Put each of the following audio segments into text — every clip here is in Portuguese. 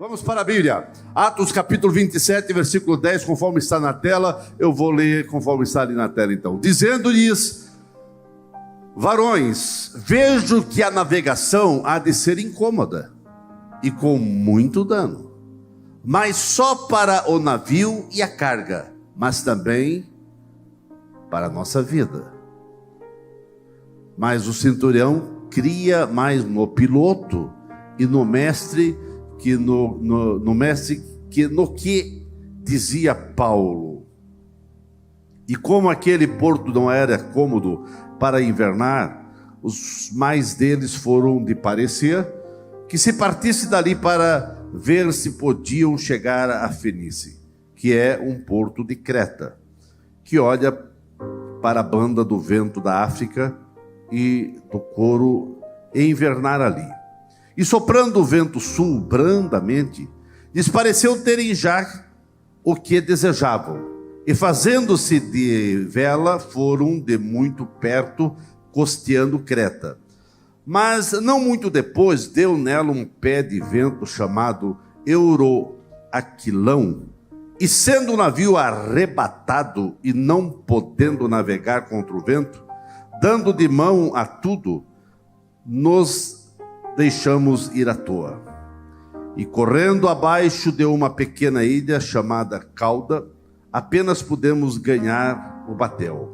Vamos para a Bíblia. Atos capítulo 27, versículo 10, conforme está na tela. Eu vou ler conforme está ali na tela então. Dizendo-lhes: varões, vejo que a navegação há de ser incômoda e com muito dano, mas só para o navio e a carga, mas também para a nossa vida. Mas o centurião cria mais no piloto e no mestre que no que dizia Paulo. E como aquele porto não era cômodo para invernar, os mais deles foram de parecer que se partisse dali para ver se podiam chegar a Fenícia, que é um porto de Creta, que olha para a banda do vento da África e do Coro, e invernar ali. E soprando o vento sul brandamente, lhes pareceu terem já o que desejavam. E fazendo-se de vela, foram de muito perto, costeando Creta. Mas não muito depois, deu nela um pé de vento chamado Euroaquilão, e sendo o navio arrebatado e não podendo navegar contra o vento, dando de mão a tudo, nos deixamos ir à toa. E correndo abaixo de uma pequena ilha chamada Cauda, apenas pudemos ganhar o batel.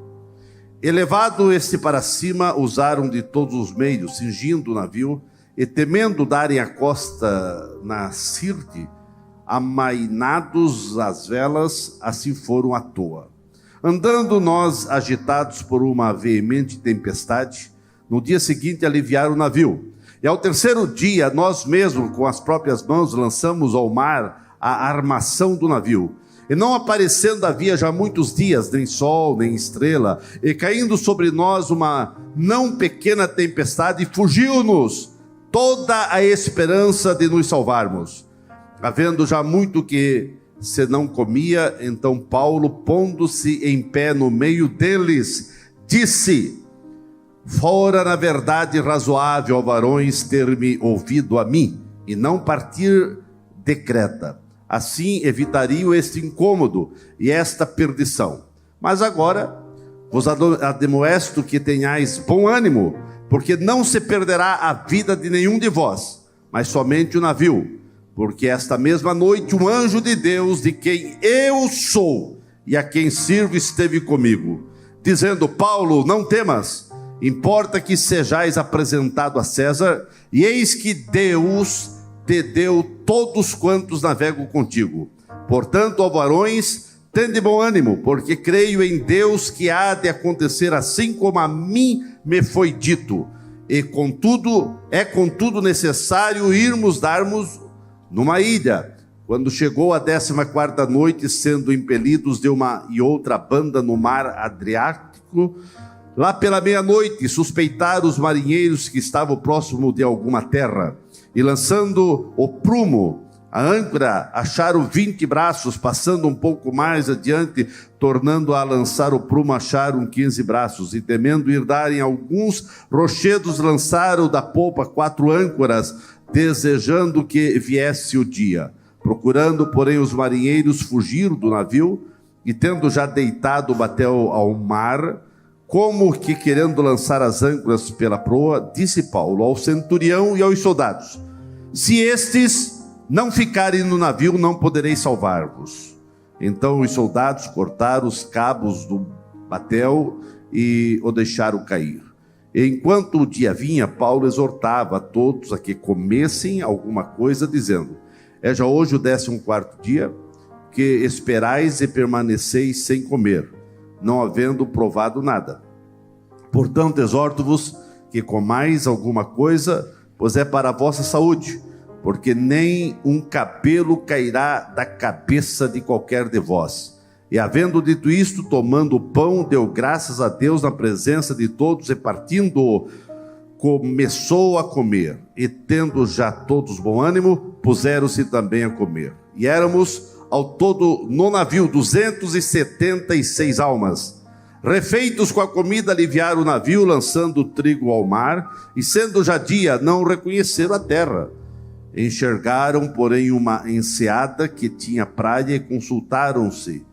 Elevado este para cima, usaram de todos os meios, cingindo o navio, e temendo darem a costa na Sirte, amainados as velas, assim foram à toa. Andando nós agitados por uma veemente tempestade, no dia seguinte aliviaram o navio. E ao terceiro dia, nós mesmos, com as próprias mãos, lançamos ao mar a armação do navio. E não aparecendo havia já muitos dias, nem sol, nem estrela, e caindo sobre nós uma não pequena tempestade, fugiu-nos toda a esperança de nos salvarmos. Havendo já muito que se não comia, então Paulo, pondo-se em pé no meio deles, disse: fora na verdade razoável, varões, ter-me ouvido a mim, e não partir de Creta. Assim evitariam este incômodo e esta perdição. Mas agora vos admoesto que tenhais bom ânimo, porque não se perderá a vida de nenhum de vós, mas somente o navio. Porque esta mesma noite um anjo de Deus, de quem eu sou e a quem sirvo, esteve comigo, dizendo: Paulo, não temas, importa que sejais apresentado a César, e eis que Deus te deu todos quantos navegam contigo. Portanto, ó varões, tende bom ânimo, porque creio em Deus que há de acontecer assim como a mim me foi dito. E contudo necessário irmos darmos numa ilha. Quando chegou a 14ª noite, sendo impelidos de uma e outra banda no mar Adriático, lá pela meia-noite, suspeitaram os marinheiros que estavam próximo de alguma terra, e lançando o prumo, a âncora, acharam 20 braços, passando um pouco mais adiante, tornando a lançar o prumo, acharam 15 braços, e temendo ir darem alguns rochedos, lançaram da popa 4 âncoras, desejando que viesse o dia. Procurando, porém, os marinheiros fugiram do navio, e tendo já deitado o batel ao mar, como que querendo lançar as âncoras pela proa, disse Paulo ao centurião e aos soldados: se estes não ficarem no navio, não poderei salvar-vos. Então os soldados cortaram os cabos do batel e o deixaram cair. E enquanto o dia vinha, Paulo exortava a todos a que comessem alguma coisa, dizendo: é já hoje o 14º dia que esperais e permaneceis sem comer, não havendo provado nada. Portanto, exorto-vos que comais alguma coisa, pois é para a vossa saúde, porque nem um cabelo cairá da cabeça de qualquer de vós. E havendo dito isto, tomando o pão, deu graças a Deus na presença de todos, e partindo-o, começou a comer. E tendo já todos bom ânimo, puseram-se também a comer. E éramos ao todo no navio 276 almas. Refeitos com a comida, aliviaram o navio, lançando o trigo ao mar, e sendo já dia, não reconheceram a terra. Enxergaram, porém, uma enseada que tinha praia e consultaram-se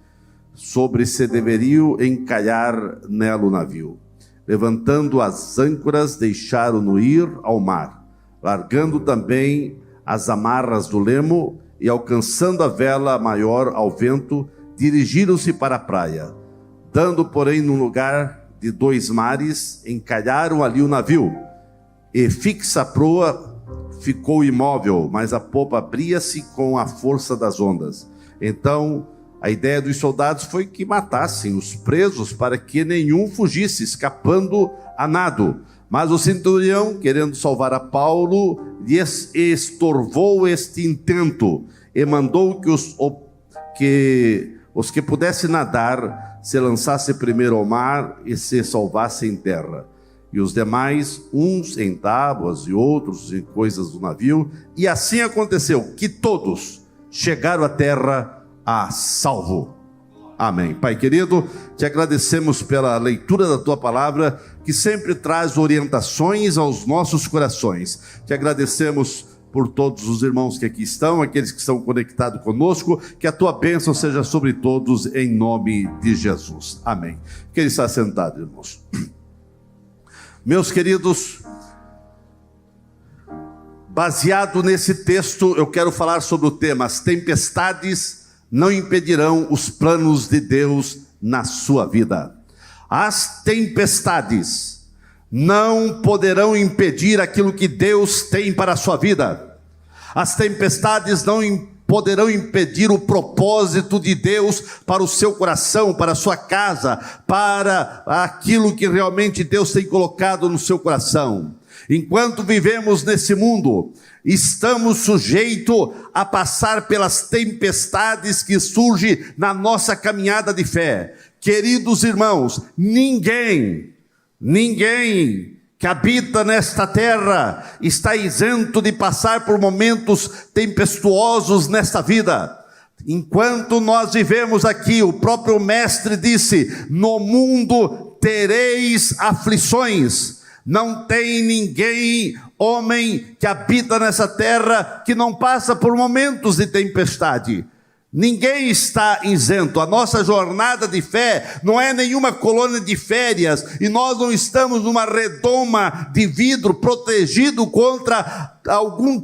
sobre se deveriam encalhar nela o navio. Levantando as âncoras, deixaram-no ir ao mar, largando também as amarras do lemo e, alcançando a vela maior ao vento, dirigiram-se para a praia. Dando, porém, no lugar de 2 mares, encalharam ali o navio, e fixa a proa ficou imóvel, mas a popa abria-se com a força das ondas. Então, a ideia dos soldados foi que matassem os presos para que nenhum fugisse, escapando a nado. Mas o centurião, querendo salvar a Paulo, lhes estorvou este intento e mandou que os que pudessem nadar se lançassem primeiro ao mar e se salvassem em terra. E os demais, uns em tábuas e outros em coisas do navio. E assim aconteceu, que todos chegaram à terra a salvo. Amém. Pai querido, te agradecemos pela leitura da tua palavra, que sempre traz orientações aos nossos corações. Te agradecemos por todos os irmãos que aqui estão, aqueles que estão conectados conosco, que a tua bênção seja sobre todos, em nome de Jesus. Amém. Que ele está sentado, irmãos. Meus queridos, baseado nesse texto, eu quero falar sobre o tema: as tempestades não impedirão os planos de Deus na sua vida. As tempestades não poderão impedir aquilo que Deus tem para a sua vida. As tempestades não poderão impedir o propósito de Deus para o seu coração, para a sua casa, para aquilo que realmente Deus tem colocado no seu coração. Enquanto vivemos nesse mundo, estamos sujeitos a passar pelas tempestades que surgem na nossa caminhada de fé. Queridos irmãos, ninguém que habita nesta terra está isento de passar por momentos tempestuosos nesta vida. Enquanto nós vivemos aqui, o próprio mestre disse: no mundo tereis aflições. Não tem ninguém, homem, que habita nessa terra que não passa por momentos de tempestade. Ninguém está isento. A nossa jornada de fé não é nenhuma colônia de férias, e nós não estamos numa redoma de vidro protegido contra algum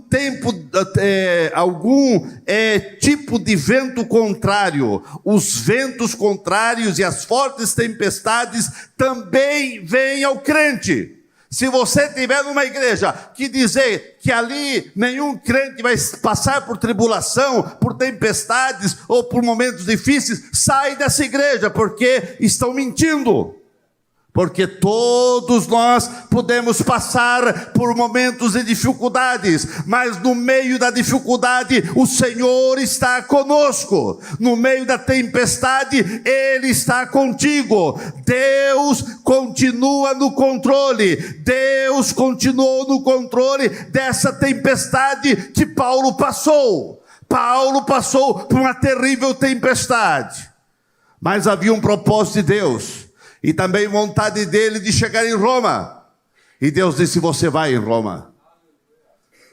tipo de vento contrário. Os ventos contrários e as fortes tempestades também vêm ao crente. Se você estiver numa igreja que dizer que ali nenhum crente vai passar por tribulação, por tempestades ou por momentos difíceis, sai dessa igreja, porque estão mentindo. Porque todos nós podemos passar por momentos de dificuldades, mas no meio da dificuldade o Senhor está conosco. No meio da tempestade Ele está contigo. Deus continua no controle. Deus continuou no controle dessa tempestade que Paulo passou. Paulo passou por uma terrível tempestade, mas havia um propósito de Deus. E também vontade dele de chegar em Roma. E Deus disse: você vai em Roma.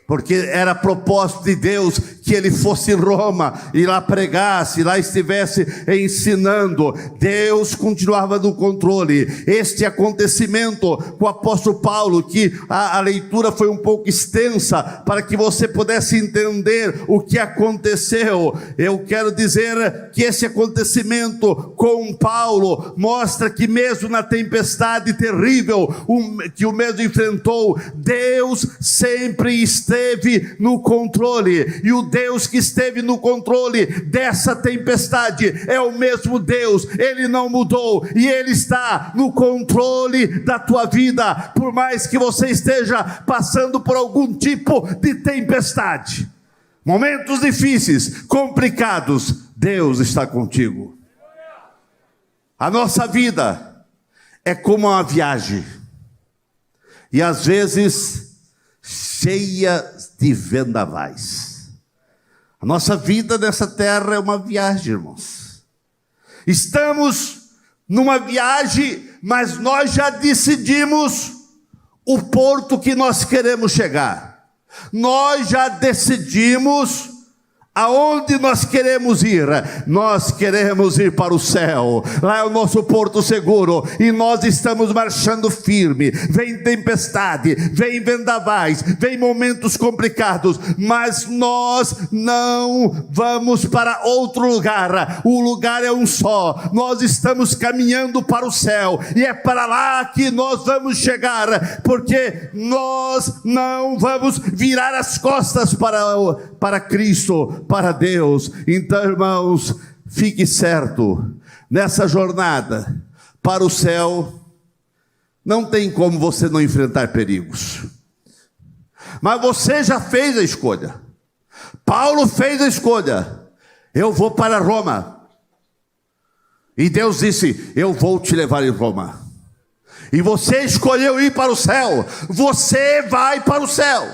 Porque era propósito de Deus que ele fosse em Roma, e lá pregasse, lá estivesse ensinando. Deus continuava no controle. Este acontecimento com o apóstolo Paulo, que a leitura foi um pouco extensa, para que você pudesse entender o que aconteceu. Eu quero dizer que esse acontecimento com Paulo mostra que mesmo na tempestade terrível que o mesmo enfrentou, Deus sempre esteve no controle. E o Deus que esteve no controle dessa tempestade é o mesmo Deus. Ele não mudou, e Ele está no controle da tua vida. Por mais que você esteja passando por algum tipo de tempestade, momentos difíceis, complicados, Deus está contigo. A nossa vida é como uma viagem, e às vezes cheia de vendavais. A nossa vida nessa terra é uma viagem, irmãos. Estamos numa viagem, mas nós já decidimos o porto que nós queremos chegar. Nós já decidimos aonde nós queremos ir. Nós queremos ir para o céu. Lá é o nosso porto seguro. E nós estamos marchando firme. Vem tempestade, vem vendavais, vem momentos complicados. Mas nós não vamos para outro lugar. O lugar é um só. Nós estamos caminhando para o céu. E é para lá que nós vamos chegar. Porque nós não vamos virar as costas para Cristo, para Deus. Então, irmãos, fique certo, nessa jornada para o céu, não tem como você não enfrentar perigos. Mas você já fez a escolha. Paulo fez a escolha. Eu vou para Roma. E Deus disse: eu vou te levar em Roma. E você escolheu ir para o céu. Você vai para o céu.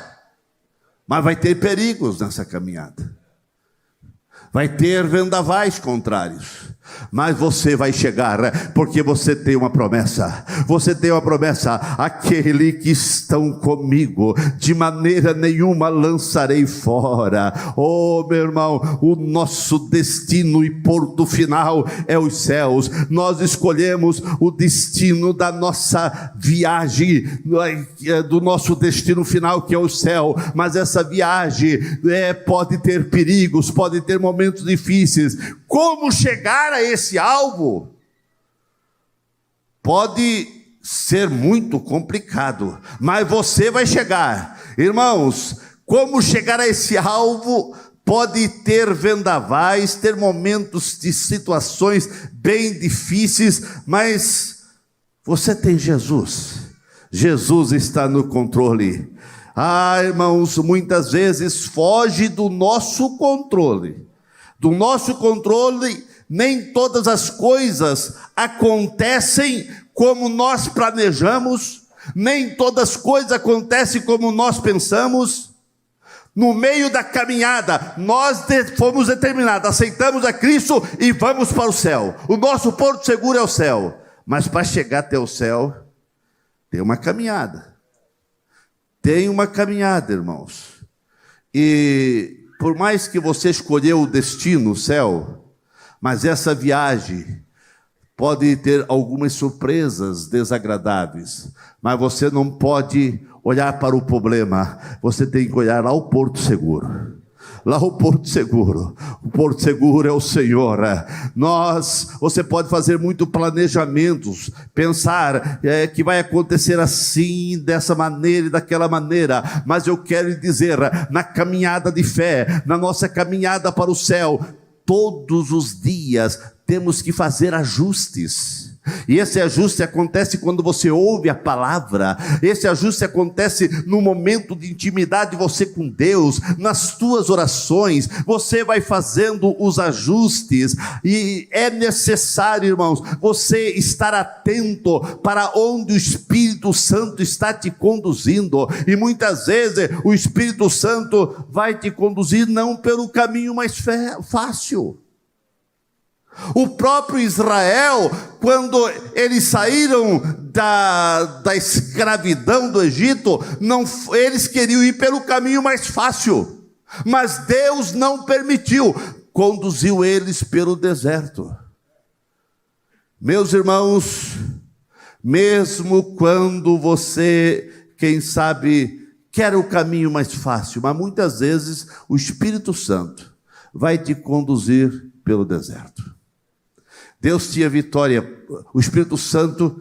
Mas vai ter perigos nessa caminhada. Vai ter vendavais contrários. Mas você vai chegar, porque você tem uma promessa. Você tem uma promessa: aquele que estão comigo, de maneira nenhuma lançarei fora. Oh, meu irmão, o nosso destino e porto final é os céus. Nós escolhemos o destino da nossa viagem, do nosso destino final, que é o céu. Mas essa viagem pode ter perigos, pode ter momentos difíceis. Como chegar a esse alvo? Pode ser muito complicado, mas você vai chegar. Irmãos, como chegar a esse alvo? Pode ter vendavais, ter momentos de situações bem difíceis, mas você tem Jesus. Jesus está no controle. Irmãos, muitas vezes foge do nosso controle. Do nosso controle, nem todas as coisas acontecem como nós planejamos, nem todas as coisas acontecem como nós pensamos. No meio da caminhada, nós fomos determinados, aceitamos a Cristo e vamos para o céu. O nosso porto seguro é o céu. Mas para chegar até o céu, tem uma caminhada. Tem uma caminhada, irmãos. E por mais que você escolheu o destino, o céu, mas essa viagem pode ter algumas surpresas desagradáveis. Mas você não pode olhar para o problema, você tem que olhar ao porto seguro. Lá o porto seguro é o Senhor. Você pode fazer muito planejamentos, pensar que vai acontecer assim, dessa maneira e daquela maneira, mas eu quero lhe dizer, na caminhada de fé, na nossa caminhada para o céu, todos os dias temos que fazer ajustes. E esse ajuste acontece quando você ouve a palavra. Esse ajuste acontece no momento de intimidade você com Deus, nas tuas orações. Você vai fazendo os ajustes. E é necessário, irmãos, você estar atento para onde o Espírito Santo está te conduzindo. E muitas vezes o Espírito Santo vai te conduzir não pelo caminho mais fácil. O próprio Israel, quando eles saíram da escravidão do Egito, eles queriam ir pelo caminho mais fácil, mas Deus não permitiu, conduziu eles pelo deserto. Meus irmãos, mesmo quando você, quem sabe, quer o caminho mais fácil, mas muitas vezes o Espírito Santo vai te conduzir pelo deserto. Deus tinha vitória, o Espírito Santo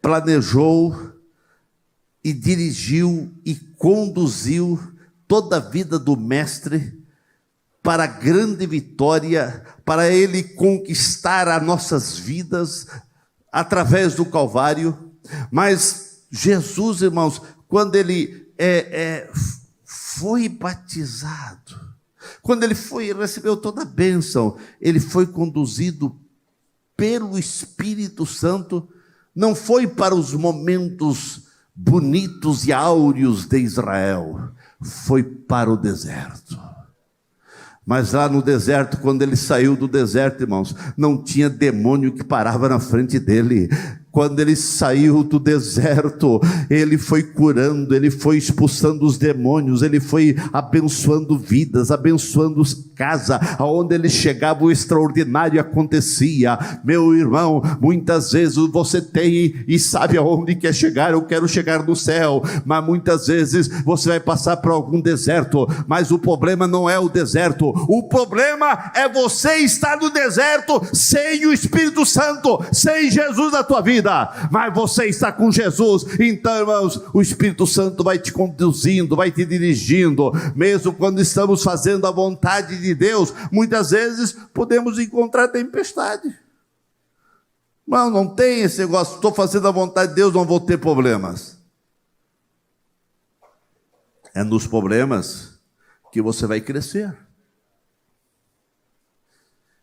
planejou e dirigiu e conduziu toda a vida do Mestre para a grande vitória, para Ele conquistar as nossas vidas através do Calvário. Mas Jesus, irmãos, quando Ele foi batizado, quando ele recebeu toda a bênção, ele foi conduzido pelo Espírito Santo, não foi para os momentos bonitos e áureos de Israel, foi para o deserto. Mas lá no deserto, quando ele saiu do deserto, irmãos, não tinha demônio que parava na frente dele. Quando ele saiu do deserto, ele foi curando, ele foi expulsando os demônios, ele foi abençoando vidas, abençoando casa. Aonde ele chegava, o extraordinário acontecia. Meu irmão, muitas vezes você tem e sabe aonde quer chegar. Eu quero chegar no céu, mas muitas vezes você vai passar por algum deserto. Mas o problema não é o deserto, o problema é você estar no deserto sem o Espírito Santo, sem Jesus na tua vida. Mas você está com Jesus, então, irmãos, o Espírito Santo vai te conduzindo, vai te dirigindo. Mesmo quando estamos fazendo a vontade de Deus, muitas vezes podemos encontrar tempestade. Não tem esse negócio, estou fazendo a vontade de Deus, não vou ter problemas. É nos problemas que você vai crescer.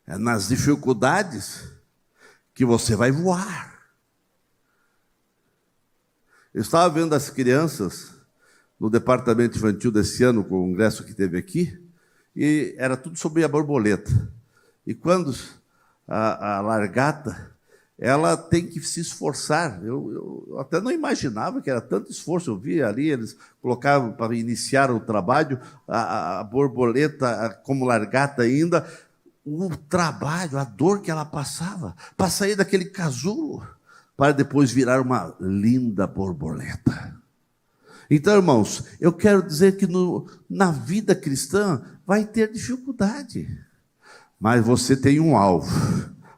É nas dificuldades que você vai voar. Eu estava vendo as crianças no departamento infantil desse ano, com o congresso que teve aqui, e era tudo sobre a borboleta. E quando a largata, ela tem que se esforçar. Eu até não imaginava que era tanto esforço. Eu vi ali, eles colocavam para iniciar o trabalho, a borboleta como largata ainda, o trabalho, a dor que ela passava, para sair daquele casulo, para depois virar uma linda borboleta. Então, irmãos, eu quero dizer que na vida cristã vai ter dificuldade, mas você tem um alvo,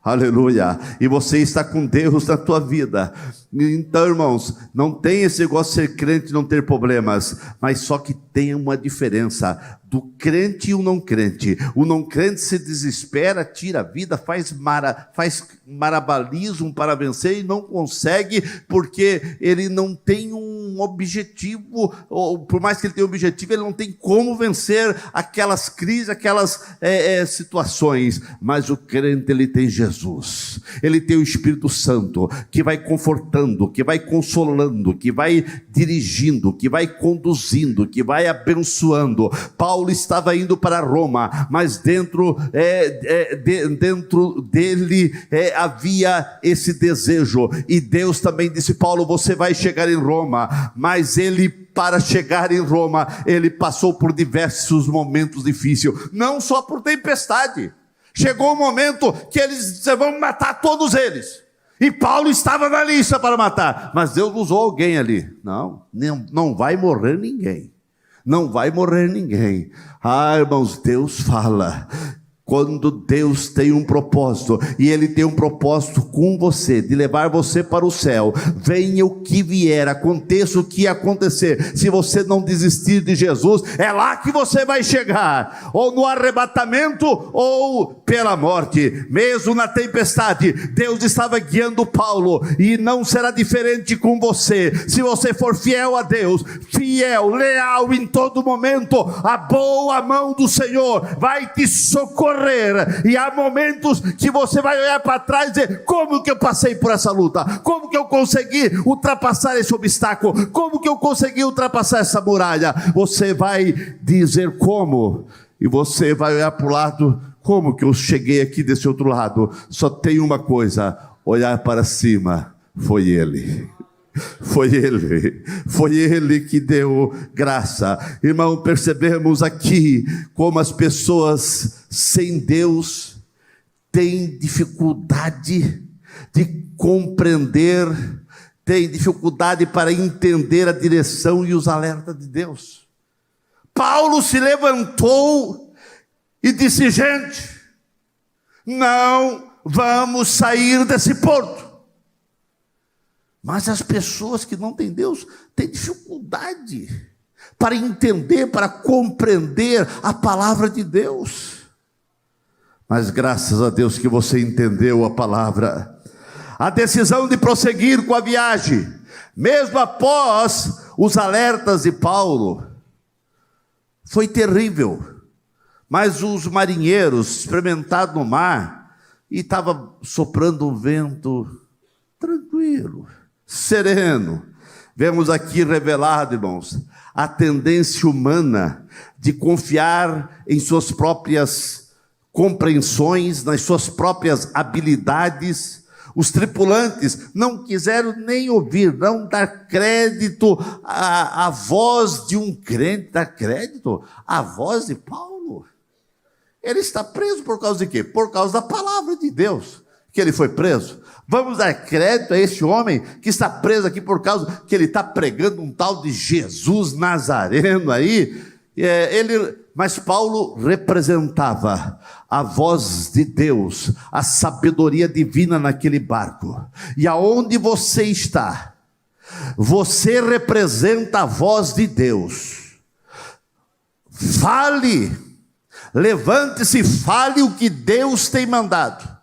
aleluia, e você está com Deus na tua vida. Então, irmãos, não tem esse negócio de ser crente e não ter problemas, mas só que tem uma diferença do crente e o não crente. O não crente se desespera, tira a vida, faz marabalismo para vencer e não consegue, porque ele não tem um objetivo, ou por mais que ele tenha um objetivo, ele não tem como vencer aquelas crises, aquelas situações. Mas o crente, ele tem Jesus, ele tem o Espírito Santo, que vai confortando, que vai consolando, que vai dirigindo, que vai conduzindo, que vai abençoando. Paulo estava indo para Roma, mas dentro dele havia esse desejo, e Deus também disse: Paulo, você vai chegar em Roma. Mas ele, para chegar em Roma, ele passou por diversos momentos difíceis, não só por tempestade. Chegou um momento que eles vão matar todos eles, e Paulo estava na lista para matar, mas Deus usou alguém ali. Não vai morrer ninguém. Não vai morrer ninguém. Irmãos, Deus fala. Quando Deus tem um propósito, e Ele tem um propósito com você, de levar você para o céu, venha o que vier, aconteça o que acontecer, se você não desistir de Jesus, é lá que você vai chegar, ou no arrebatamento, ou pela morte. Mesmo na tempestade, Deus estava guiando Paulo, e não será diferente com você. Se você for fiel a Deus, fiel, leal em todo momento, a boa mão do Senhor vai te socorrer. E há momentos que você vai olhar para trás e dizer: como que eu passei por essa luta? Como que eu consegui ultrapassar esse obstáculo? Como que eu consegui ultrapassar essa muralha? Você vai dizer como, e você vai olhar para o lado: como que eu cheguei aqui desse outro lado? Só tem uma coisa: olhar para cima. Foi Ele. Foi Ele que deu graça. Irmão, percebemos aqui como as pessoas sem Deus têm dificuldade de compreender, têm dificuldade para entender a direção e os alertas de Deus. Paulo se levantou e disse: gente, não vamos sair desse porto. Mas as pessoas que não têm Deus têm dificuldade para entender, para compreender a palavra de Deus. Mas graças a Deus que você entendeu a palavra. A decisão de prosseguir com a viagem, mesmo após os alertas de Paulo, foi terrível. Mas os marinheiros, experimentados no mar, e estava soprando um vento tranquilo, sereno. Vemos aqui revelado, irmãos, a tendência humana de confiar em suas próprias compreensões, nas suas próprias habilidades. Os tripulantes não quiseram nem ouvir, não dar crédito à voz de um crente. Dar crédito à voz de Paulo. Ele está preso por causa de quê? Por causa da palavra de Deus que ele foi preso. Vamos dar crédito a esse homem que está preso aqui por causa que ele está pregando um tal de Jesus Nazareno aí. Mas Paulo representava a voz de Deus, a sabedoria divina naquele barco. E aonde você está, você representa a voz de Deus. Fale, levante-se e fale o que Deus tem mandado.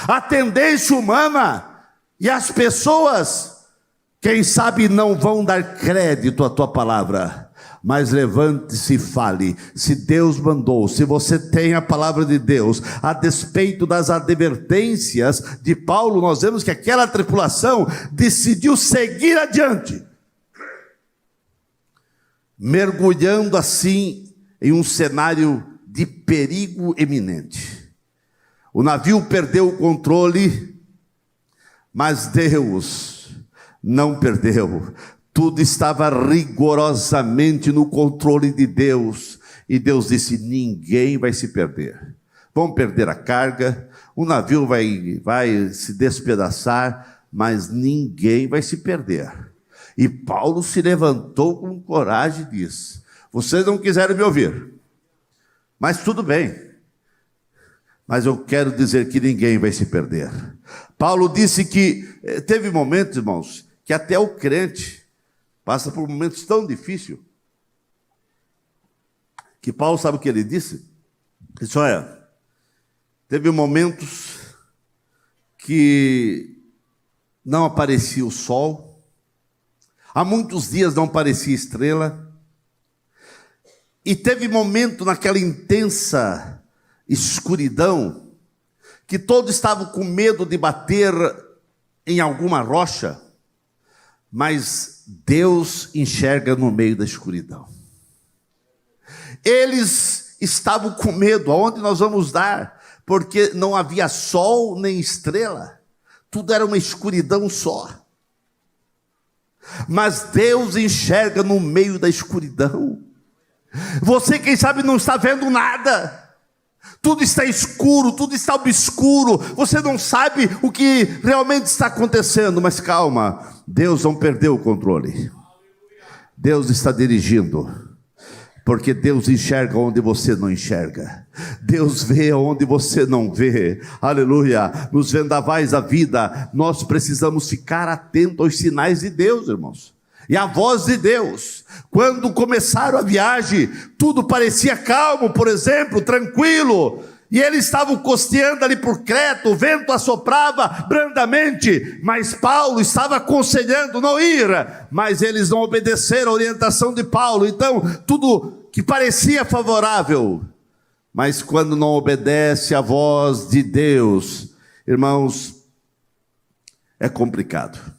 A tendência humana e as pessoas, quem sabe não vão dar crédito à tua palavra, mas levante-se e fale. Se Deus mandou, se você tem a palavra de Deus, a despeito das advertências de Paulo, nós vemos que aquela tripulação decidiu seguir adiante, mergulhando assim em um cenário de perigo iminente. O navio perdeu o controle, mas Deus não perdeu. Tudo estava rigorosamente no controle de Deus. E Deus disse: ninguém vai se perder. Vão perder a carga, o navio vai se despedaçar, mas ninguém vai se perder. E Paulo se levantou com coragem e disse: vocês não quiseram me ouvir, mas tudo bem. Mas eu quero dizer que ninguém vai se perder. Paulo disse que teve momentos, irmãos, que até o crente passa por momentos tão difíceis, que Paulo, sabe o que ele disse? Disse: olha, teve momentos que não aparecia o sol, há muitos dias não aparecia estrela, e teve momento naquela intensa escuridão, que todos estavam com medo de bater em alguma rocha, mas Deus enxerga no meio da escuridão. Eles estavam com medo, aonde nós vamos dar? Porque não havia sol nem estrela, tudo era uma escuridão só. Mas Deus enxerga no meio da escuridão. Você, quem sabe, não está vendo nada. Tudo está escuro, tudo está obscuro, você não sabe o que realmente está acontecendo, mas calma, Deus não perdeu o controle. Deus está dirigindo, porque Deus enxerga onde você não enxerga, Deus vê onde você não vê. Aleluia. Nos vendavais da vida, nós precisamos ficar atentos aos sinais de Deus, irmãos, e a voz de Deus. Quando começaram a viagem, tudo parecia calmo, por exemplo, tranquilo, e eles estavam costeando ali por Creta, o vento assoprava brandamente, mas Paulo estava aconselhando não ir, mas eles não obedeceram a orientação de Paulo. Então tudo que parecia favorável, mas quando não obedece à voz de Deus, irmãos, é complicado.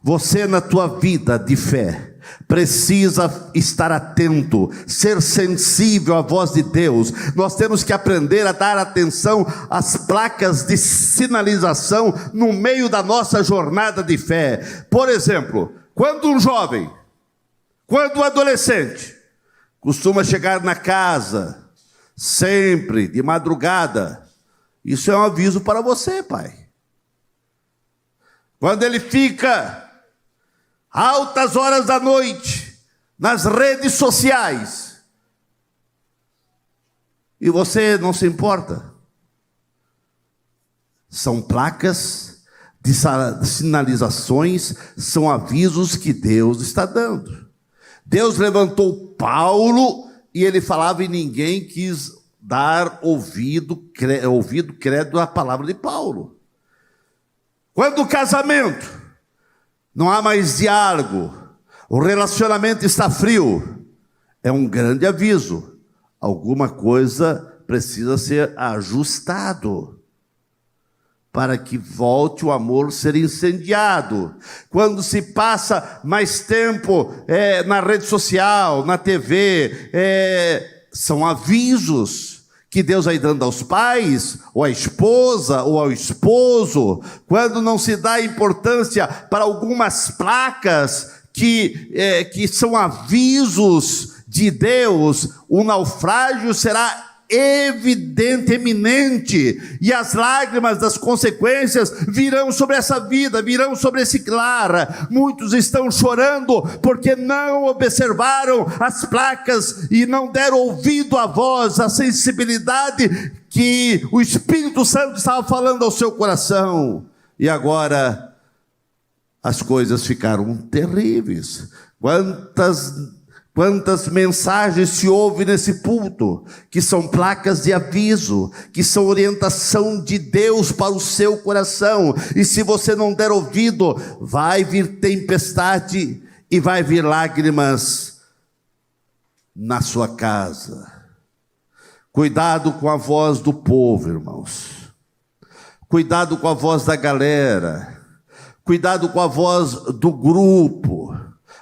Você, na tua vida de fé, precisa estar atento, ser sensível à voz de Deus. Nós temos que aprender a dar atenção às placas de sinalização no meio da nossa jornada de fé. Por exemplo, quando um jovem, quando um adolescente costuma chegar na casa sempre de madrugada, isso é um aviso para você, pai. Quando ele fica altas horas da noite nas redes sociais e você não se importa, são placas de sinalizações, são avisos que Deus está dando. Deus levantou Paulo e ele falava e ninguém quis dar ouvido crédito à palavra de Paulo. Quando o casamento não há mais diálogo, o relacionamento está frio, é um grande aviso. Alguma coisa precisa ser ajustado para que volte o amor a ser incendiado. Quando se passa mais tempo na rede social, na TV, são avisos que Deus vai dando aos pais, ou à esposa, ou ao esposo, quando não se dá importância para algumas placas que são avisos de Deus, o naufrágio será evidente, eminente, e as lágrimas das consequências virão sobre essa vida, virão sobre esse lar. Muitos estão chorando porque não observaram as placas e não deram ouvido à voz, à sensibilidade que o Espírito Santo estava falando ao seu coração. E agora as coisas ficaram terríveis. Quantas mensagens se ouve nesse púlpito, que são placas de aviso, que são orientação de Deus para o seu coração, e se você não der ouvido, vai vir tempestade e vai vir lágrimas na sua casa. Cuidado com a voz do povo, irmãos, cuidado com a voz da galera, cuidado com a voz do grupo,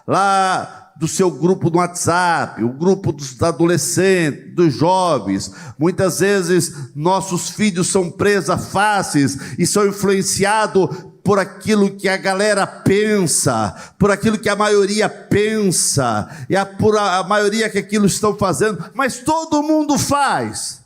lá do seu grupo no WhatsApp, o grupo dos adolescentes, dos jovens. Muitas vezes nossos filhos são presas fáceis e são influenciados por aquilo que a galera pensa, por aquilo que a maioria pensa, e por a maioria que aquilo estão fazendo, mas todo mundo faz.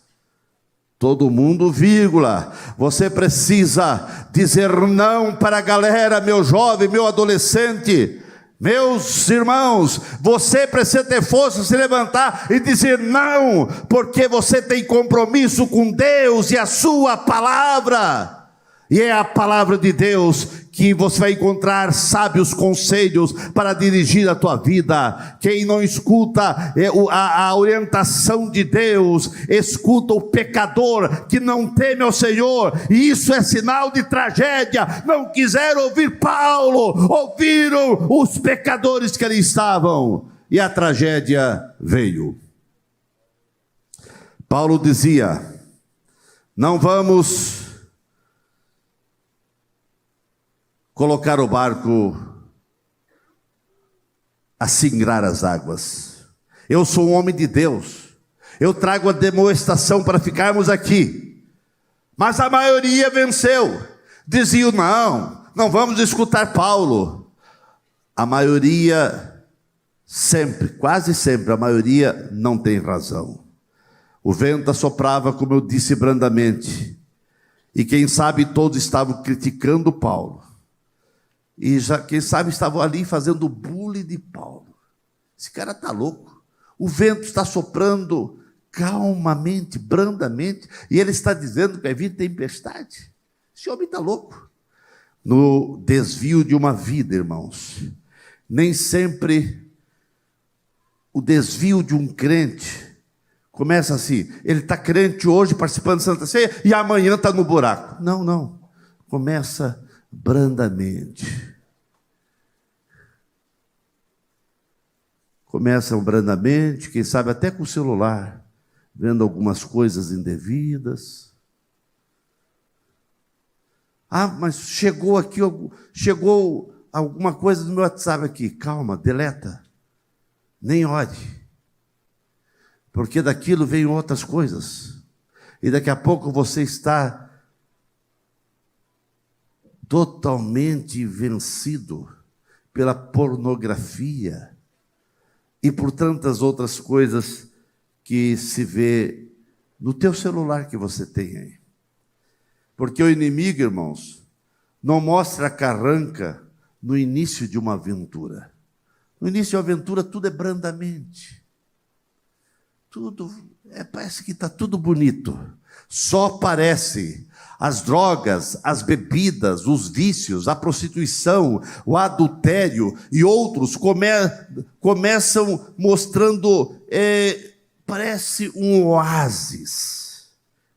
Todo mundo, vírgula. Você precisa dizer não para a galera, meu jovem, meu adolescente. Meus irmãos, você precisa ter força de se levantar e dizer não, porque você tem compromisso com Deus e a sua palavra. E é a palavra de Deus que você vai encontrar sábios conselhos para dirigir a tua vida. Quem não escuta a orientação de Deus, escuta o pecador que não teme ao Senhor, e isso é sinal de tragédia. Não quiseram ouvir Paulo, ouviram os pecadores que ali estavam, e a tragédia veio. Paulo dizia: não vamos colocar o barco a singrar as águas. Eu sou um homem de Deus, eu trago a demonstração para ficarmos aqui, mas a maioria venceu. Diziam: não vamos escutar Paulo. A maioria sempre, quase sempre, a maioria não tem razão. O vento assoprava, como eu disse, brandamente, e quem sabe todos estavam criticando Paulo. E já, quem sabe, estavam ali fazendo bullying de Paulo. Esse cara está louco. O vento está soprando calmamente, brandamente, e ele está dizendo que vai vir tempestade. Esse homem está louco. No desvio de uma vida, irmãos, nem sempre o desvio de um crente começa assim. Ele está crente hoje, participando da Santa Ceia, e amanhã está no buraco. Não. Começa brandamente. Começam brandamente, quem sabe até com o celular, vendo algumas coisas indevidas. Mas chegou alguma coisa no meu WhatsApp aqui. Calma, deleta. Nem olhe. Porque daquilo vem outras coisas. E daqui a pouco você está totalmente vencido pela pornografia e por tantas outras coisas que se vê no teu celular que você tem aí. Porque o inimigo, irmãos, não mostra a carranca no início de uma aventura. No início de uma aventura tudo é brandamente. Parece que está tudo bonito. Só parece. As drogas, as bebidas, os vícios, a prostituição, o adultério e outros começam mostrando, parece um oásis.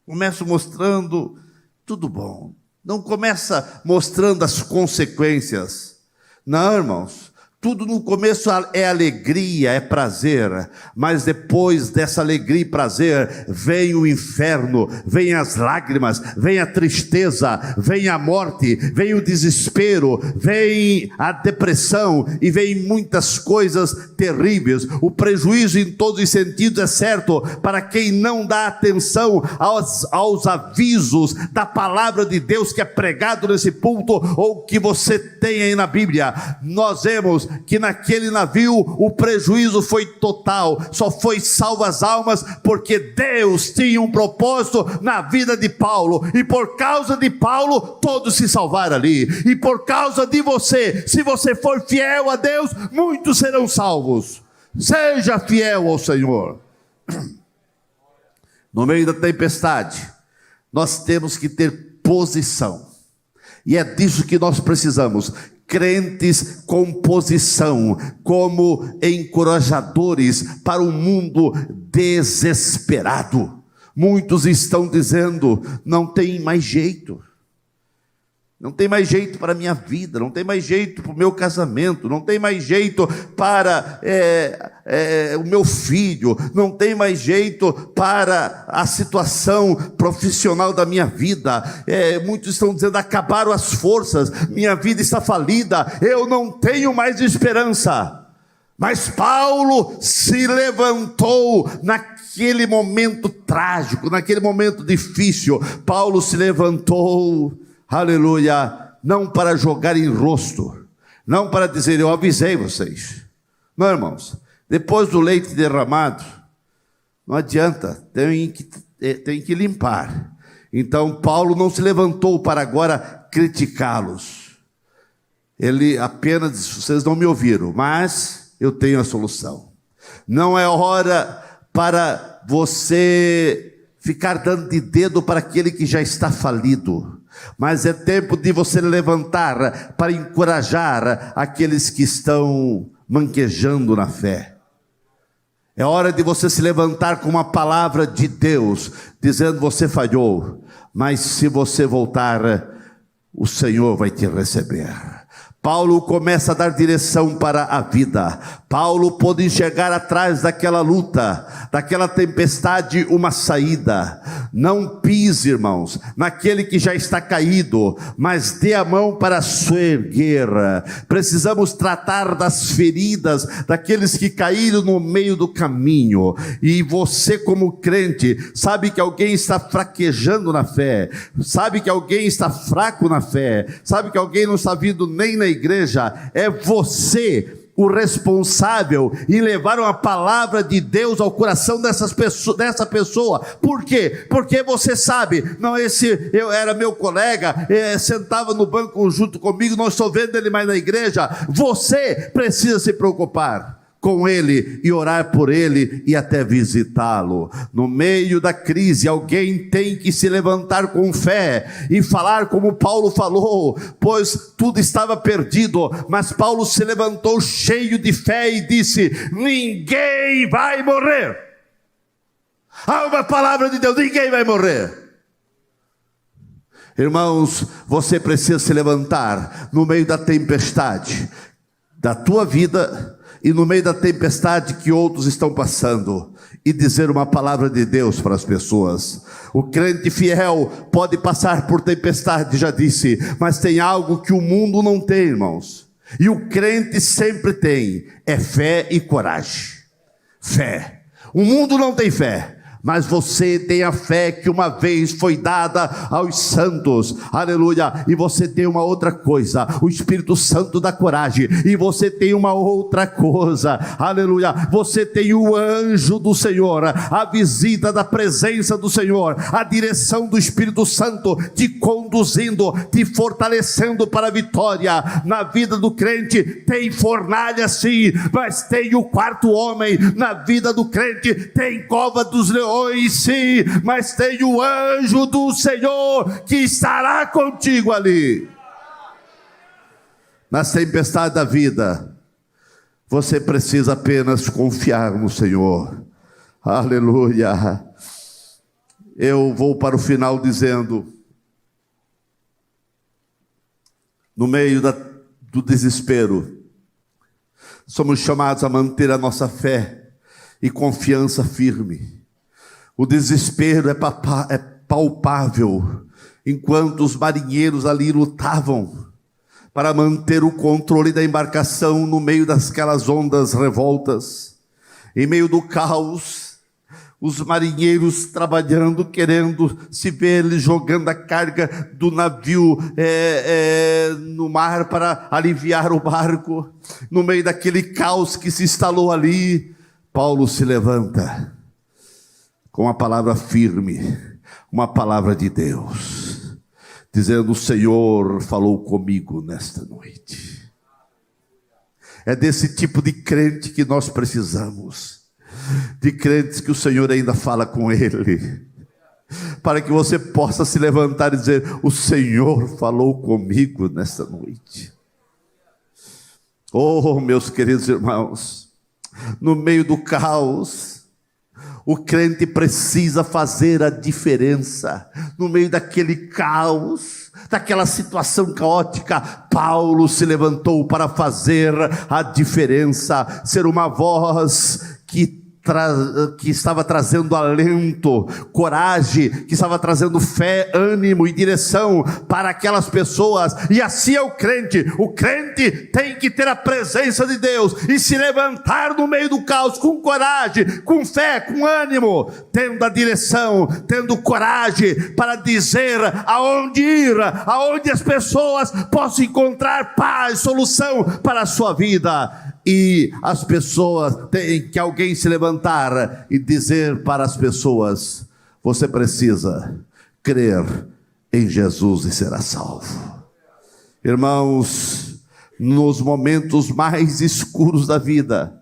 Começam mostrando tudo bom. Não começa mostrando as consequências. Não, irmãos. Tudo no começo é alegria, é prazer, mas depois dessa alegria e prazer, vem o inferno, vem as lágrimas, vem a tristeza, vem a morte, vem o desespero, vem a depressão e vem muitas coisas terríveis. O prejuízo em todos os sentidos é certo para quem não dá atenção aos avisos da palavra de Deus que é pregado nesse púlpito ou que você tem aí na Bíblia. Nós vemos que naquele navio o prejuízo foi total, só foi salvo as almas porque Deus tinha um propósito na vida de Paulo, e por causa de Paulo todos se salvaram ali, e por causa de você, se você for fiel a Deus, muitos serão salvos. Seja fiel ao Senhor. No meio da tempestade nós temos que ter posição, e é disso que nós precisamos. Crentes com posição, como encorajadores para um mundo desesperado. Muitos estão dizendo: não tem mais jeito, não tem mais jeito para a minha vida, não tem mais jeito para o meu casamento, não tem mais jeito para o meu filho, não tem mais jeito para a situação profissional da minha vida. Muitos estão dizendo: acabaram as forças, minha vida está falida, eu não tenho mais esperança. Mas Paulo se levantou naquele momento trágico, naquele momento difícil. Paulo se levantou, aleluia, não para jogar em rosto, não para dizer: eu avisei vocês. Não, irmãos, depois do leite derramado, não adianta, tem que limpar. Então Paulo não se levantou para agora criticá-los. Ele apenas disse: vocês não me ouviram, mas eu tenho a solução. Não é hora para você ficar dando de dedo para aquele que já está falido, mas é tempo de você levantar para encorajar aqueles que estão manquejando na fé. É hora de você se levantar com uma palavra de Deus, dizendo: você falhou, mas se você voltar, o Senhor vai te receber. Paulo começa a dar direção para a vida. Paulo pôde enxergar atrás daquela luta, daquela tempestade, uma saída. Não pise, irmãos, naquele que já está caído, mas dê a mão para se erguer. Precisamos tratar das feridas daqueles que caíram no meio do caminho. E você, como crente, sabe que alguém está fraquejando na fé, sabe que alguém está fraco na fé, sabe que alguém não está vindo nem na igreja. É você o responsável em levar uma palavra de Deus ao coração dessa pessoa. Por quê? Porque você sabe: não, eu era meu colega, sentava no banco junto comigo, não estou vendo ele mais na igreja. Você precisa se preocupar com ele e orar por ele e até visitá-lo. No meio da crise, alguém tem que se levantar com fé e falar como Paulo falou, pois tudo estava perdido, mas Paulo se levantou cheio de fé e disse: ninguém vai morrer. Há uma palavra de Deus: ninguém vai morrer. Irmãos, você precisa se levantar no meio da tempestade da tua vida e no meio da tempestade que outros estão passando, e dizer uma palavra de Deus para as pessoas. O crente fiel pode passar por tempestade, já disse, mas tem algo que o mundo não tem, irmãos, e o crente sempre tem: é fé e coragem. Fé. O mundo não tem fé, mas você tem a fé que uma vez foi dada aos santos, aleluia. E você tem uma outra coisa: o Espírito Santo dá coragem. E você tem uma outra coisa, aleluia, você tem o anjo do Senhor, a visita da presença do Senhor, a direção do Espírito Santo te conduzindo, te fortalecendo para a vitória. Na vida do crente tem fornalha sim, mas tem o quarto homem. Na vida do crente tem cova dos leões sim, mas tem o anjo do Senhor que estará contigo ali. Nas tempestades da vida, você precisa apenas confiar no Senhor. Aleluia. Eu vou para o final dizendo: no meio do desespero, somos chamados a manter a nossa fé e confiança firme. O desespero é palpável, enquanto os marinheiros ali lutavam para manter o controle da embarcação no meio daquelas ondas revoltas. Em meio do caos, os marinheiros trabalhando, querendo se ver eles jogando a carga do navio no mar para aliviar o barco. No meio daquele caos que se instalou ali, Paulo se levanta com uma palavra firme, uma palavra de Deus, dizendo: o Senhor falou comigo nesta noite. É desse tipo de crente que nós precisamos, de crentes que o Senhor ainda fala com ele, para que você possa se levantar e dizer: o Senhor falou comigo nesta noite. Oh, meus queridos irmãos, no meio do caos, o crente precisa fazer a diferença. No meio daquele caos, daquela situação caótica, Paulo se levantou para fazer a diferença, ser uma voz que estava trazendo alento, coragem, que estava trazendo fé, ânimo e direção para aquelas pessoas. E assim é o crente tem que ter a presença de Deus e se levantar no meio do caos com coragem, com fé, com ânimo, tendo a direção, tendo coragem para dizer aonde ir, aonde as pessoas possam encontrar paz, solução para a sua vida. E as pessoas têm que alguém se levantar e dizer para as pessoas: você precisa crer em Jesus e será salvo. Irmãos, nos momentos mais escuros da vida,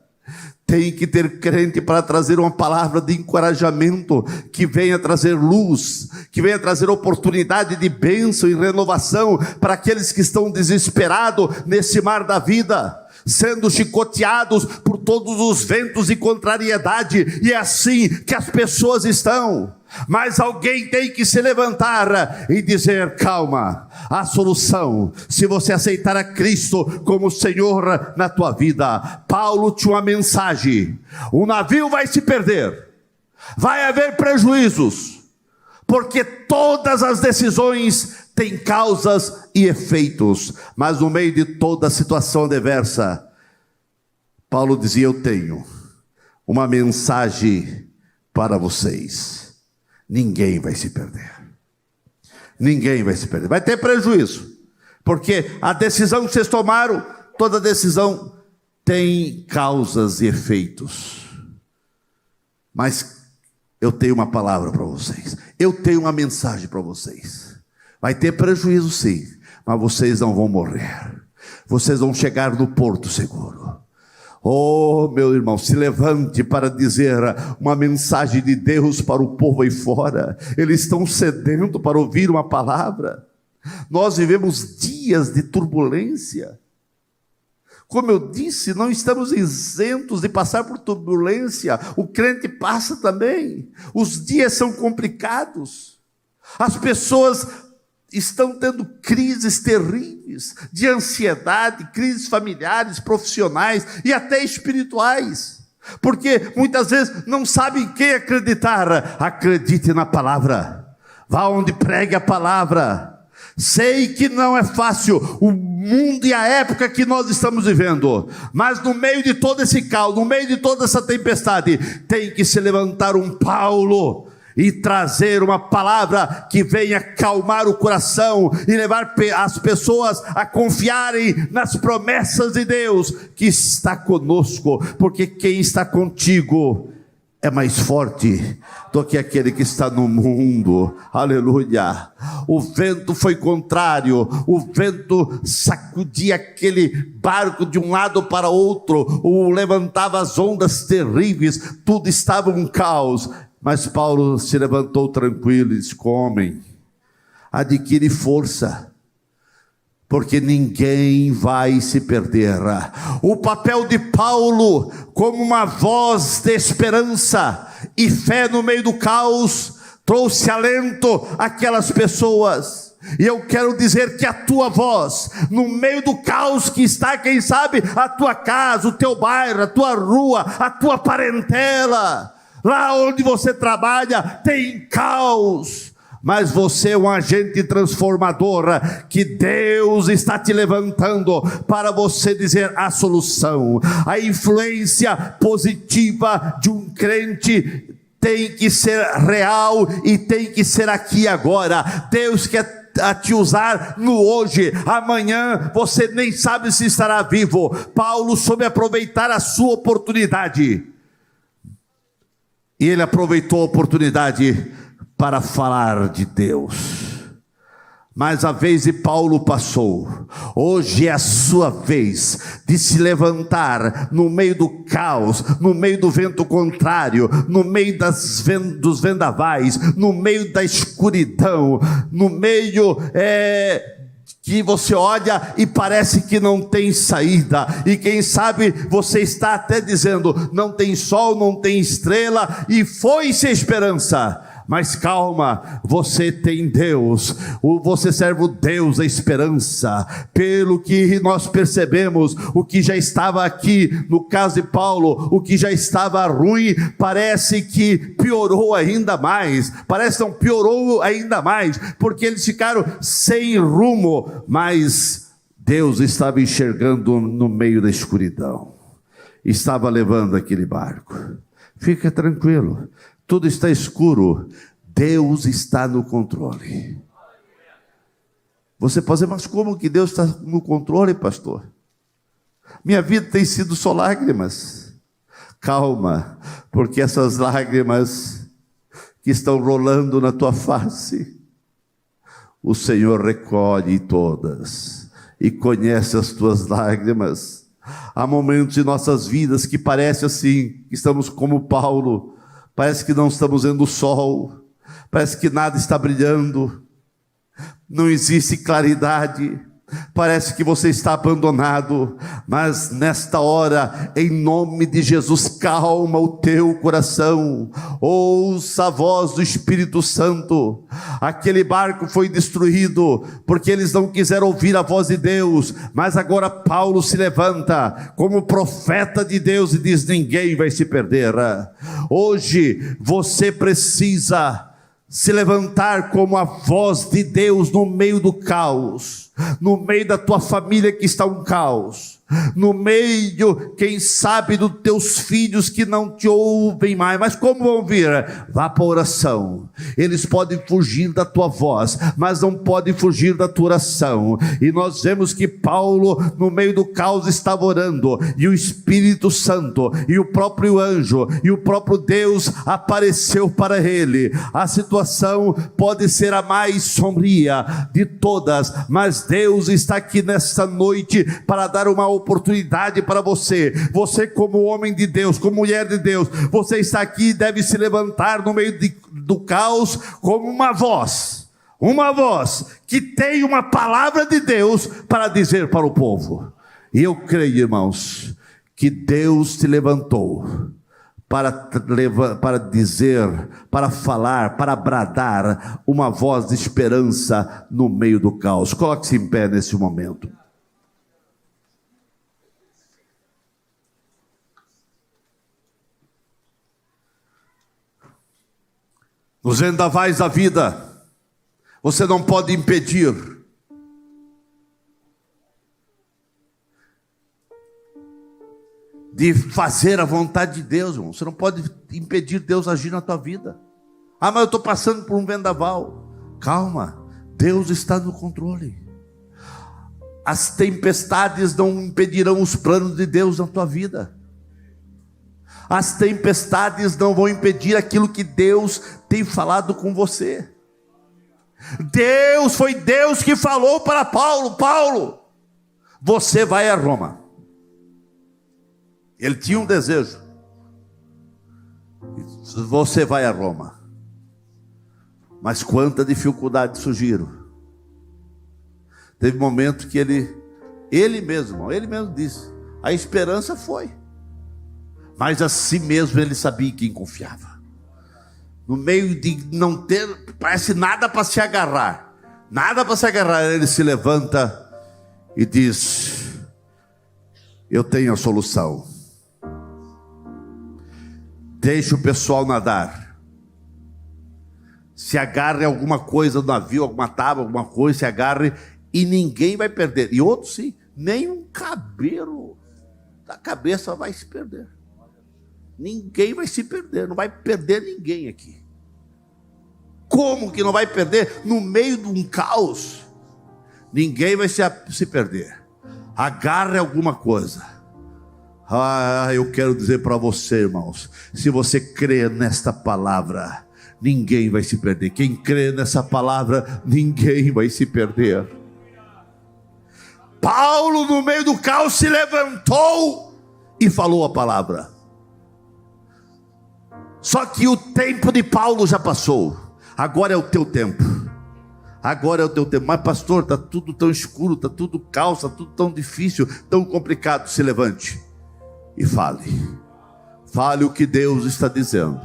tem que ter crente para trazer uma palavra de encorajamento, que venha trazer luz, que venha trazer oportunidade de bênção e renovação para aqueles que estão desesperados nesse mar da vida, sendo chicoteados por todos os ventos e contrariedade. E é assim que as pessoas estão. Mas alguém tem que se levantar e dizer: calma, a solução, se você aceitar a Cristo como Senhor na tua vida. Paulo tinha uma mensagem: o navio vai se perder, vai haver prejuízos, porque todas as decisões têm causas e efeitos. Mas no meio de toda a situação adversa, Paulo dizia: eu tenho uma mensagem para vocês. Ninguém vai se perder. Ninguém vai se perder. Vai ter prejuízo, porque a decisão que vocês tomaram, toda decisão tem causas e efeitos. Mas eu tenho uma palavra para vocês. Eu tenho uma mensagem para vocês. Vai ter prejuízo sim, mas vocês não vão morrer. Vocês vão chegar no porto seguro. Oh, meu irmão, se levante para dizer uma mensagem de Deus para o povo aí fora. Eles estão sedento para ouvir uma palavra. Nós vivemos dias de turbulência. Como eu disse, não estamos isentos de passar por turbulência. O crente passa também. Os dias são complicados. As pessoas estão tendo crises terríveis de ansiedade, crises familiares, profissionais e até espirituais, porque muitas vezes não sabem em quem acreditar. Acredite na palavra, vá onde pregue a palavra. Sei que não é fácil o mundo e a época que nós estamos vivendo, mas no meio de todo esse caos, no meio de toda essa tempestade, tem que se levantar um Paulo e trazer uma palavra que venha acalmar o coração e levar as pessoas a confiarem nas promessas de Deus, que está conosco, porque quem está contigo é mais forte do que aquele que está no mundo. Aleluia. O vento foi contrário, o vento sacudia aquele barco de um lado para outro, levantava as ondas terríveis, tudo estava um caos. Mas Paulo se levantou tranquilo e disse: homem, adquire força, porque ninguém vai se perder. O papel de Paulo, como uma voz de esperança e fé no meio do caos, trouxe alento àquelas pessoas. E eu quero dizer que a tua voz, no meio do caos que está, quem sabe, a tua casa, o teu bairro, a tua rua, a tua parentela, lá onde você trabalha, tem caos. Mas você é um agente transformador, que Deus está te levantando para você dizer a solução. A influência positiva de um crente tem que ser real e tem que ser aqui e agora. Deus quer te usar no hoje. Amanhã você nem sabe se estará vivo. Paulo soube aproveitar a sua oportunidade, e ele aproveitou a oportunidade para falar de Deus. Mas a vez de Paulo passou. Hoje é a sua vez de se levantar no meio do caos, no meio do vento contrário, no meio dos vendavais, no meio da escuridão, no meio que você olha e parece que não tem saída, e quem sabe você está até dizendo: não tem sol, não tem estrela, e foi-se a esperança. Mas calma, você tem Deus, você serve o Deus da esperança. Pelo que nós percebemos, o que já estava aqui, no caso de Paulo, o que já estava ruim, parece que piorou ainda mais. Parece que não piorou ainda mais, porque eles ficaram sem rumo, mas Deus estava enxergando no meio da escuridão, estava levando aquele barco. Fica tranquilo, tudo está escuro, Deus está no controle. Você pode dizer: mas como que Deus está no controle, pastor? Minha vida tem sido só lágrimas. Calma, porque essas lágrimas que estão rolando na tua face, o Senhor recolhe todas e conhece as tuas lágrimas. Há momentos em nossas vidas que parece assim, que estamos como Paulo. Parece que não estamos vendo o sol, parece que nada está brilhando, não existe claridade, parece que você está abandonado. Mas nesta hora, em nome de Jesus, calma o teu coração, ouça a voz do Espírito Santo. Aquele barco foi destruído porque eles não quiseram ouvir a voz de Deus, mas agora Paulo se levanta como profeta de Deus e diz: ninguém vai se perder. Hoje você precisa se levantar como a voz de Deus no meio do caos, no meio da tua família que está um caos, no meio, quem sabe, dos teus filhos que não te ouvem mais. Mas como vão vir? Vá para a oração. Eles podem fugir da tua voz, mas não podem fugir da tua oração. E nós vemos que Paulo, no meio do caos, estava orando, e o Espírito Santo, e o próprio anjo, e o próprio Deus apareceu para ele. A situação pode ser a mais sombria de todas, mas Deus está aqui nesta noite para dar uma oportunidade para você. Você, como homem de Deus, como mulher de Deus, você está aqui e deve se levantar no meio do caos como uma voz que tem uma palavra de Deus para dizer para o povo. E eu creio, irmãos, que Deus te levantou para dizer, para falar, para bradar uma voz de esperança no meio do caos. Coloque-se em pé nesse momento. Nos vendavais da vida, você não pode impedir de fazer a vontade de Deus, irmão. Você não pode impedir Deus agir na tua vida. Ah, mas eu estou passando por um vendaval. Calma, Deus está no controle. As tempestades não impedirão os planos de Deus na tua vida. As tempestades não vão impedir aquilo que Deus tem falado com você. Foi Deus que falou para Paulo: Paulo, você vai a Roma. Ele tinha um desejo: você vai a Roma. Mas quanta dificuldade surgiram. Teve um momento que ele mesmo disse: a esperança foi. Mas a si mesmo ele sabia em quem confiava. No meio de não ter, parece nada para se agarrar, nada para se agarrar. Ele se levanta e diz: eu tenho a solução. Deixa o pessoal nadar. Se agarre a alguma coisa do navio, alguma tábua, alguma coisa, se agarre e ninguém vai perder. E outro sim, nem um cabelo da cabeça vai se perder. Ninguém vai se perder, não vai perder ninguém aqui. Como que não vai perder? No meio de um caos, ninguém vai se perder. Agarre alguma coisa. Eu quero dizer para você, irmãos, se você crê nesta palavra, ninguém vai se perder. Quem crê nessa palavra, ninguém vai se perder. Paulo, no meio do caos, se levantou e falou a palavra. Só que o tempo de Paulo já passou. Agora é o teu tempo. Agora é o teu tempo. Mas pastor, está tudo tão escuro, está tudo caos, está tudo tão difícil, tão complicado. Se levante e fale. Fale o que Deus está dizendo.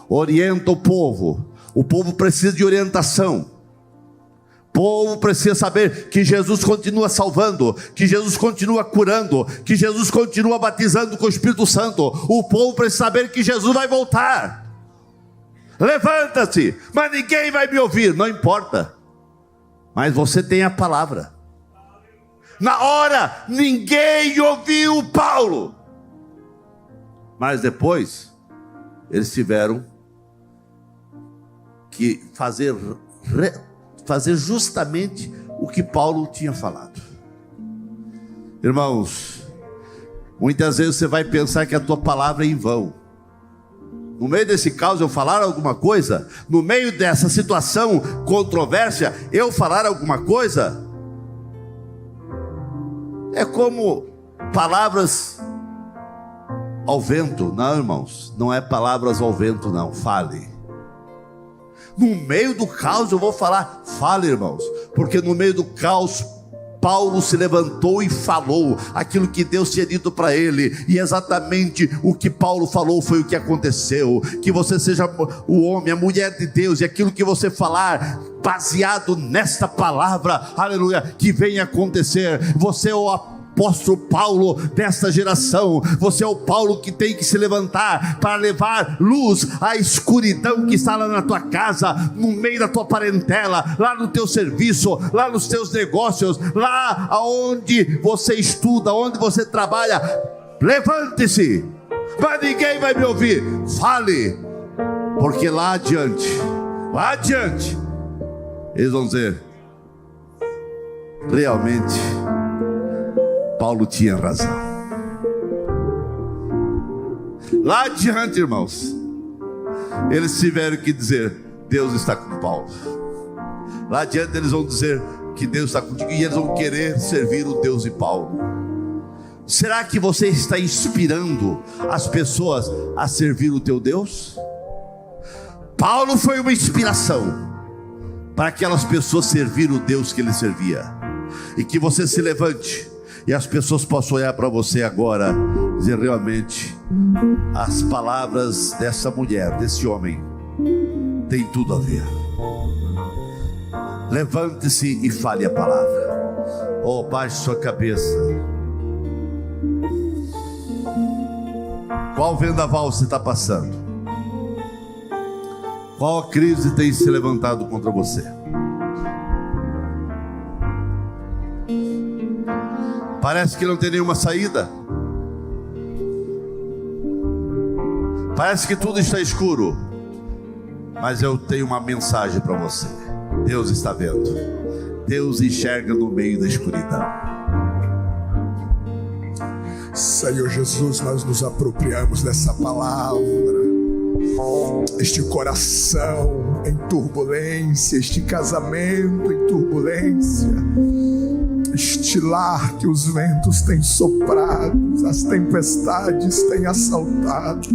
Orienta o povo. O povo precisa de orientação. O povo precisa saber que Jesus continua salvando, que Jesus continua curando, que Jesus continua batizando com o Espírito Santo. O povo precisa saber que Jesus vai voltar. Levanta-se, mas ninguém vai me ouvir, não importa. Mas você tem a palavra. Na hora, ninguém ouviu Paulo. Mas depois, eles tiveram que fazer justamente o que Paulo tinha falado. Irmãos, muitas vezes você vai pensar que a tua palavra é em vão. No meio desse caos eu falar alguma coisa, no meio dessa situação controvérsia, eu falar alguma coisa, é como palavras ao vento. Não, irmãos, não é palavras ao vento, não. Fale. No meio do caos eu vou falar. Fale, irmãos, porque no meio do caos Paulo se levantou e falou aquilo que Deus tinha dito para ele, e exatamente o que Paulo falou foi o que aconteceu. Que você seja o homem, a mulher de Deus, e aquilo que você falar, baseado nesta palavra, aleluia, que venha acontecer. Você é o apóstolo Paulo desta geração. Você é o Paulo que tem que se levantar para levar luz à escuridão que está lá na tua casa, no meio da tua parentela, lá no teu serviço, lá nos teus negócios, lá aonde você estuda, onde você trabalha. Levante-se, mas ninguém vai me ouvir. Fale, porque lá adiante, eles vão dizer: realmente Paulo tinha razão. Lá adiante, irmãos, eles tiveram que dizer: Deus está com Paulo. Lá adiante eles vão dizer que Deus está contigo, e eles vão querer servir o Deus de Paulo. Será que você está inspirando as pessoas a servir o teu Deus? Paulo foi uma inspiração para aquelas pessoas servir o Deus que ele servia. E que você se levante e as pessoas possam olhar para você agora e dizer: realmente, as palavras dessa mulher, desse homem, tem tudo a ver. Levante-se e fale a palavra. Oh, baixe sua cabeça. Qual vendaval você está passando? Qual a crise tem se levantado contra você? Parece que não tem nenhuma saída. Parece que tudo está escuro. Mas eu tenho uma mensagem para você. Deus está vendo. Deus enxerga no meio da escuridão. Senhor Jesus, nós nos apropriamos dessa palavra. Este coração em turbulência, este casamento em turbulência, este lar que os ventos têm soprado, as tempestades têm assaltado.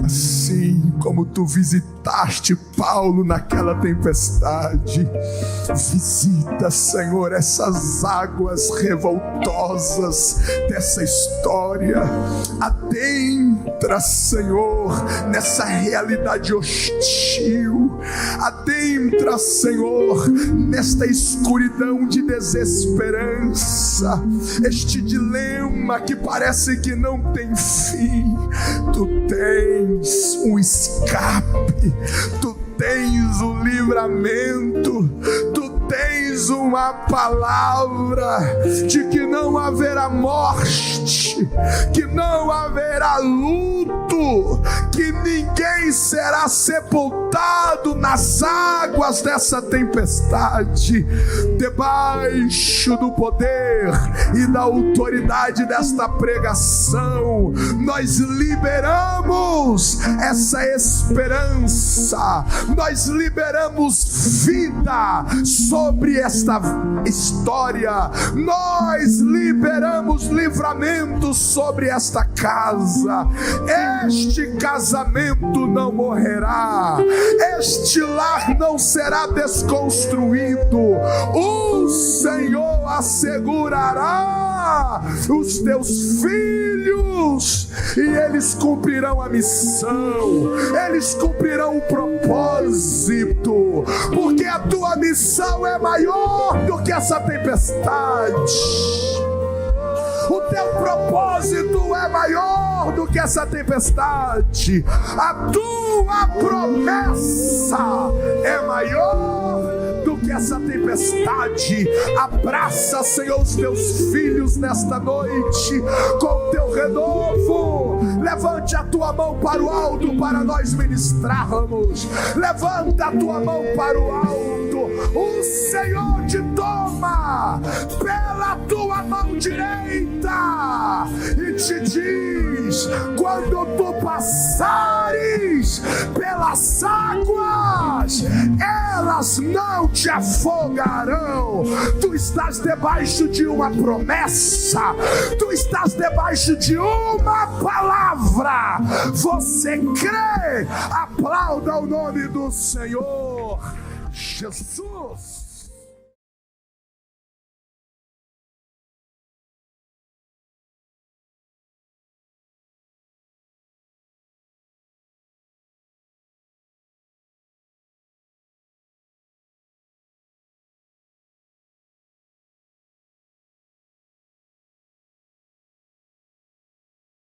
Assim como tu visitaste Paulo naquela tempestade, visita, Senhor, essas águas revoltosas dessa história. Adentra, Senhor, nessa realidade hostil. Adentra, Senhor, nesta escuridão de desesperança, este dilema que parece que não tem fim. Tu tens um escape, tu tens o livramento, tu tens uma palavra de que não haverá morte, que não haverá luto, que ninguém será sepultado nas águas dessa tempestade. Debaixo do poder e da autoridade desta pregação, nós liberamos essa esperança, nós liberamos vida sobre esta história, nós liberamos livramento sobre esta casa. Este casamento não morrerá, este lar não será desconstruído. O Senhor assegurará os teus filhos e eles cumprirão a missão, eles cumprirão o propósito, porque a tua missão é maior do que essa tempestade. O teu propósito é maior do que essa tempestade. A tua promessa é maior do que essa tempestade. Abraça, Senhor, os teus filhos nesta noite com o teu renovo. Levante a tua mão para o alto para nós ministrarmos. Levanta a tua mão para o alto. O Senhor te toma pela tua mão direita e te diz: quando tu passares pelas águas, elas não te afogarão. Tu estás debaixo de uma promessa, tu estás debaixo de uma palavra. Você crê? Aplauda o nome do Senhor Jesus.